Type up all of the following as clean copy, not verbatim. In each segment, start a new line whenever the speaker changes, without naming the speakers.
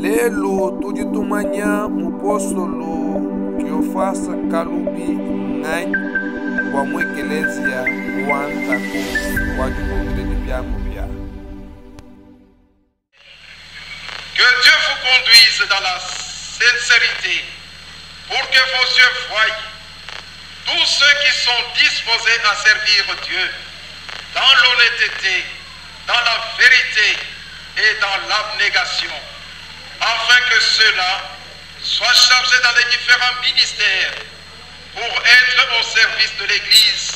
Lelo tuditumanya mupostolo Cleofas Kalubi Ngai wa mwekelesia wantako wa jukongile bia.
Que Dieu vous conduise dans la sincérité pour que vos yeux voient tous ceux qui sont disposés à servir Dieu dans l'honnêteté, dans la vérité et dans l'abnégation, afin que ceux-là soient chargés dans les différents ministères pour être au service de l'Église,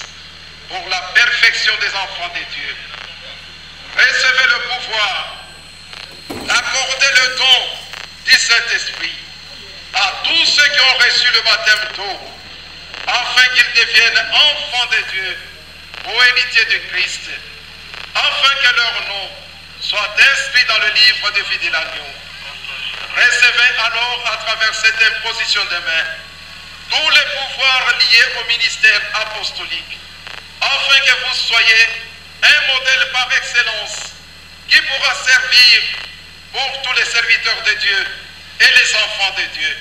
pour la perfection des enfants de Dieu. Recevez le pouvoir, accordez le don du Saint-Esprit à tous ceux qui ont reçu le baptême d'eau, afin qu'ils deviennent enfants de Dieu, ou héritiers du Christ, afin que leur nom soit inscrit dans le livre de vie de l'agneau. Recevez alors à travers cette imposition de main tous les pouvoirs liés au ministère apostolique, afin que vous soyez un modèle par excellence qui pourra servir pour tous les serviteurs de Dieu et les enfants de Dieu,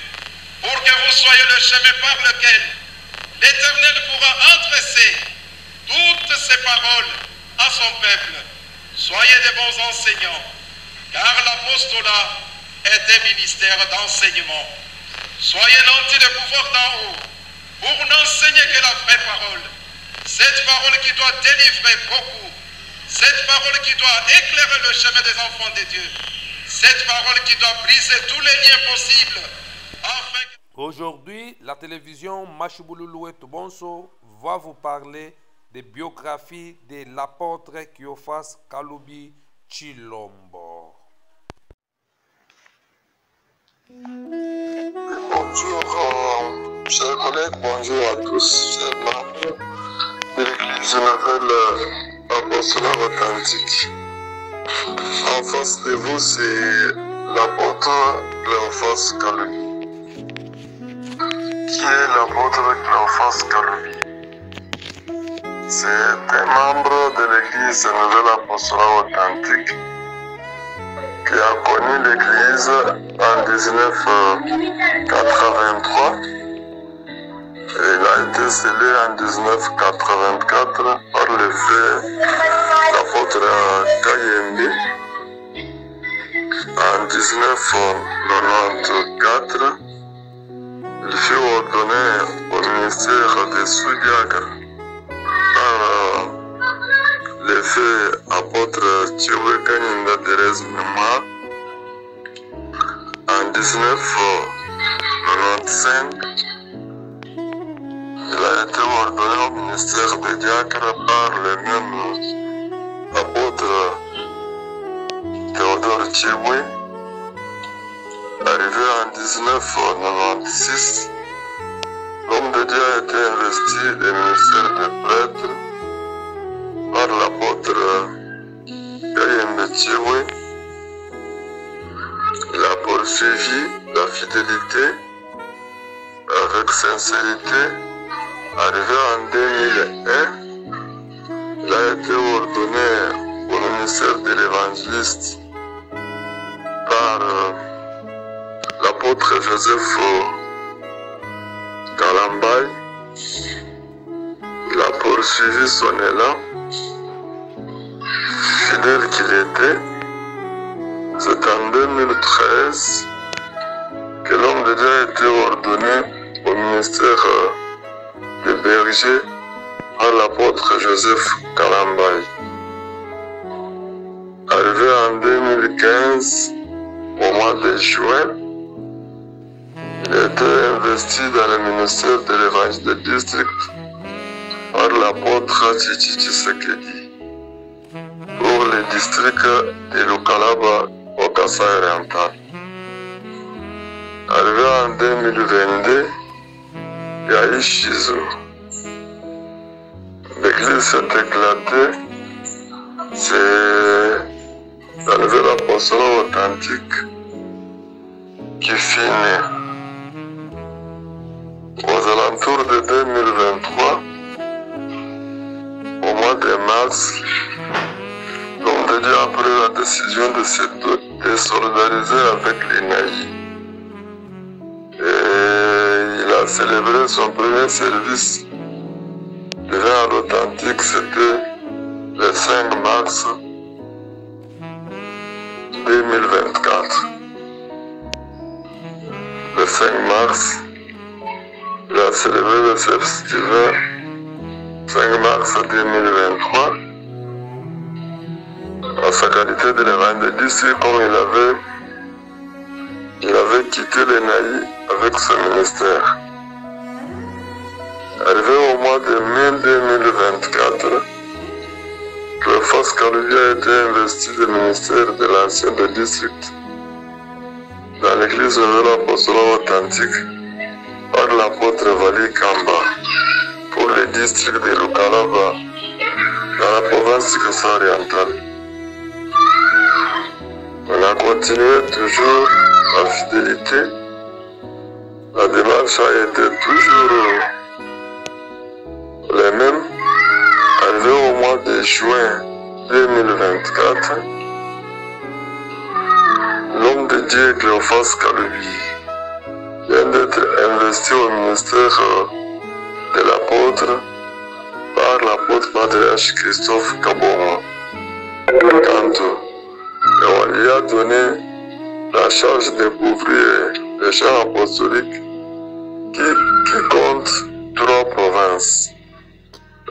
pour que vous soyez le chemin par lequel l'Éternel pourra adresser toutes ses paroles à son peuple. Soyez de bons enseignants, car l'apostolat est un ministère d'enseignement. Soyez nantis de pouvoir d'en haut pour n'enseigner que la vraie parole. Cette parole qui doit délivrer beaucoup. Cette parole qui doit éclairer le chemin des enfants de Dieu. Cette parole qui doit briser tous les liens possibles.
Aujourd'hui, la télévision Machibouloulou et Tobonso va vous parler des biographies de l'apôtre Cleofas Kalubi Tshilombo.
Bonjour, chers collègues, bonjour à tous, chers membres de l'Église Nouvelle Apostolat Authentique. En face de vous, c'est l'apôtre Cleofas Kalubi. Qui est l'apôtre Cleofas Kalubi? C'est un membre de l'Église Nouvelle Apostolat Authentique qui a connu l'Église en 1983. Il a été scellé en 1984 par le frère l'apôtre Kayembe. En 1994, il fut ordonné au ministère des sous-diacres par le frère apôtre Tchéoué Kaninda Thérèse Mémoire. En 1995, il a été ordonné au ministère des diacres par le même apôtre Théodore Tchéoué. Arrivé en 1996, l'homme de Dieu a été investi du ministère des prêtres par l'apôtre Kayembe Tchéoué. Il a poursuivi la fidélité avec sincérité. Arrivé en 2001, il a été ordonné au ministère de l'évangéliste par l'apôtre Joseph Kalambay. Il a poursuivi son élan, fidèle qu'il était. C'est en 2013 que l'homme de Dieu a été ordonné au ministère des bergers par l'apôtre Joseph Kalambay. Arrivé en 2015, au mois de juin, il a été investi dans le ministère de l'évangile de district par l'apôtre Tchichi Tshisekedi pour le district de Lukalaba au Kassai oriental. Arrivé en 2022, il y a eu Shizu. L'église s'est éclatée. C'est la nouvelle apostolat authentique qui fut née. Aux alentours de 2023, au mois de mars, l'homme de Dieu a pris la décision de se désolidarisé avec les naïfs. Et il a célébré son premier service de vin à l'authentique, c'était le 5 mars 2024. Le 5 mars, il a célébré le service du vin 5 mars 2023 en sa qualité de l'évangéliste, comme il avait quitté les naïfs avec ce ministère. Arrivé au mois de mai 2024, Cléophas Kaloubi a été investi du ministère de l'ancien de district dans l'église nouvelle apostolique authentique par l'apôtre Vali Kamba pour le district de Lukalaba dans la province du Kassai oriental. On a continué toujours la fidélité. La démarche a été toujours les mêmes. Arrivé au mois de juin 2024, l'homme de Dieu Cléophas Kaloubi vient d'être investi au ministère de l'apôtre par l'apôtre patriarche Christophe Kabongo Kanto. Et on lui a donné la charge de couvrir les champs apostoliques qui comptent 3 provinces.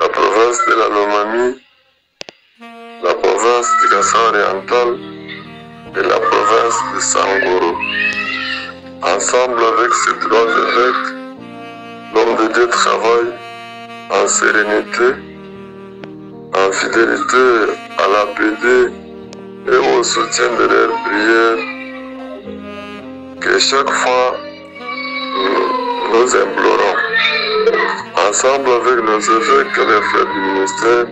La province de la Lomami, la province du Kassai oriental et la province de Sangoro. Ensemble avec ces 3 évêques, l'homme de Dieu travaille en sérénité, en fidélité à l'APD et au soutien de leurs prières, que chaque fois nous implorons. Ensemble avec nos évêques et les frères du ministère,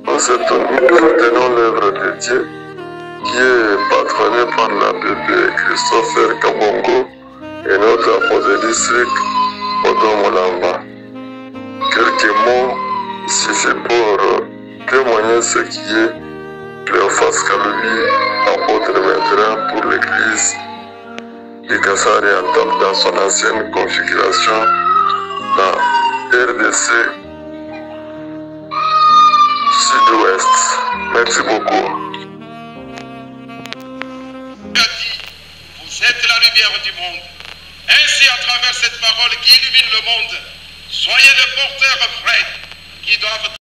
nous soutenons l'œuvre de Dieu qui est patronnée par l'APP Christopher Kabongo et notre apôtre district Odomolamba. Quelques mots suffisent pour témoigner ce qui est Cléophas Kaloubi, apôtre maintenant pour l'église du Kassai oriental dans son ancienne configuration dans RDC Sud-Ouest. Merci beaucoup.
Vous êtes la lumière du monde. Ainsi, à travers cette parole qui illumine le monde, soyez les porteurs vrais qui doivent